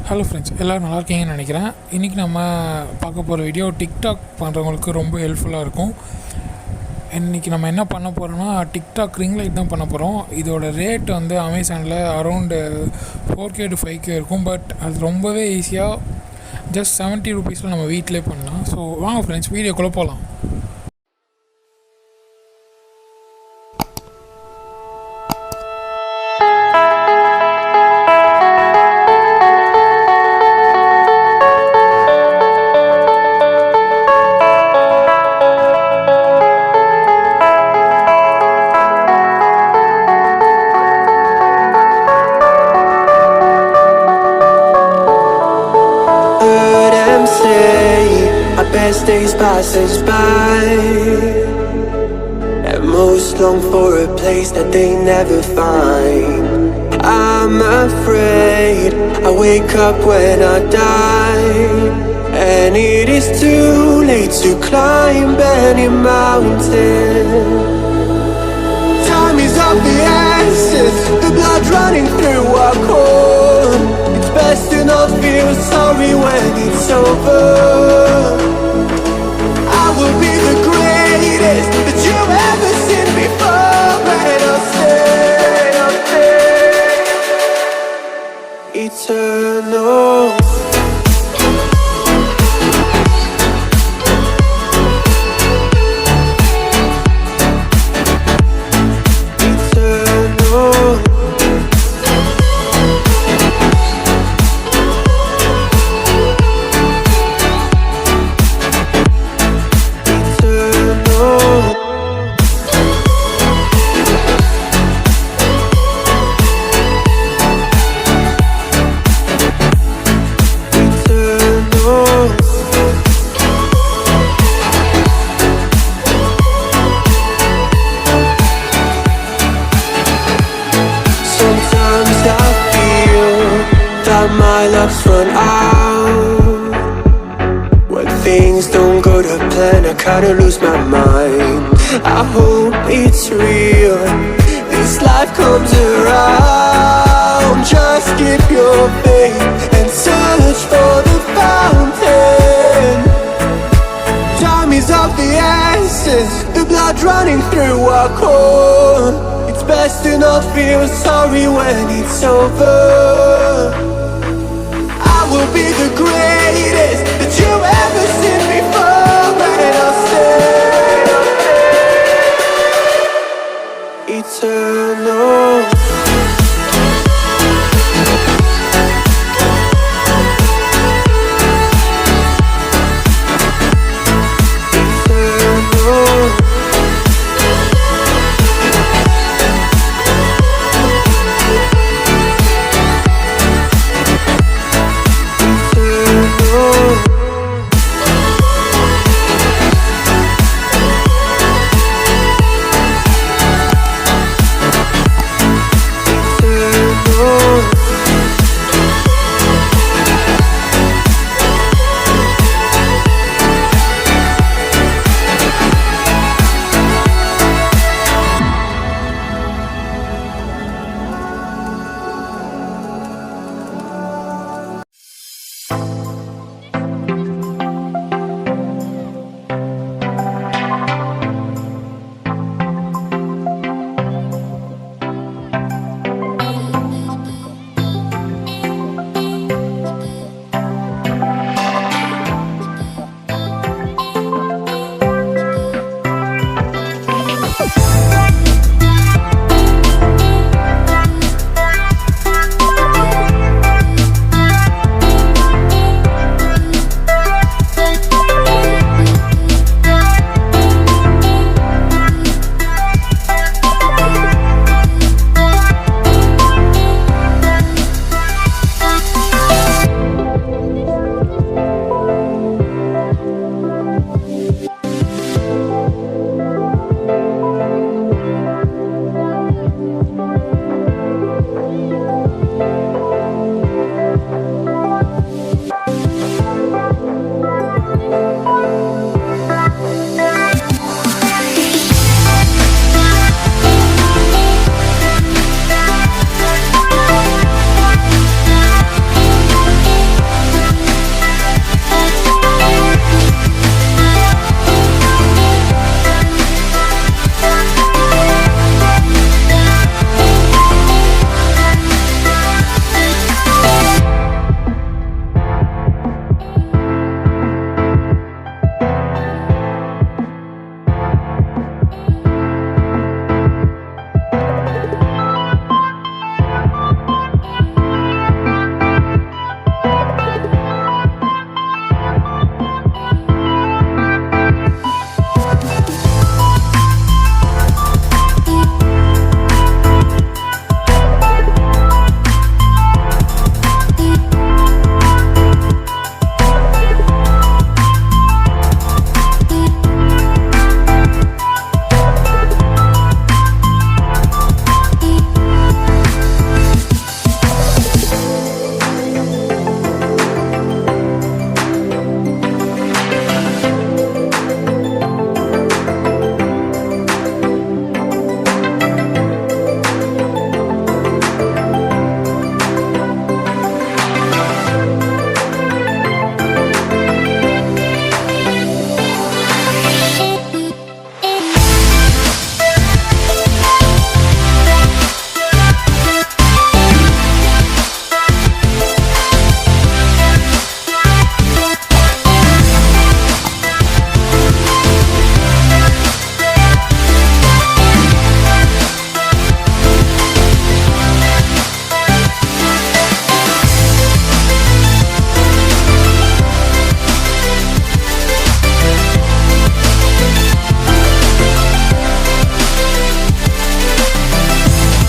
Hello friends, எல்லோரும் நல்லா இருக்கீங்கன்னு நினைக்கிறேன். இன்றைக்கி நம்ம பார்க்க போகிற வீடியோ டிக்டாக் பண்ணுறவங்களுக்கு ரொம்ப ஹெல்ப்ஃபுல்லாக இருக்கும். இன்றைக்கி நம்ம என்ன பண்ண போகிறோம்னா டிக்டாக் ரிங் லைட் தான் பண்ண போகிறோம். இதோட ரேட் வந்து அமேசானில் அரௌண்டு 4K to 5K இருக்கும். பட் அது ரொம்பவே ஈஸியாக ஜஸ்ட் 70 rupees நம்ம வீட்டிலே பண்ணலாம். ஸோ வாங்க ஃப்ரெண்ட்ஸ், வீடியோக்குள்ளே போகலாம். Best days pass us by, and most long for a place that they never find. I'm afraid I wake up when I die, and it is too late to climb any mountain. Time is of the essence, the blood running through our core. It's best to not feel sorry when it's over. I will be the greatest that you've ever seen before, and I'll stay eternal. My luck's run out. When things don't go to plan, I kinda lose my mind. I hope it's real, this life comes around. Just keep your faith and search for the fountain. Time is of the essence, the blood running through our core. It's best to not feel sorry when it's over.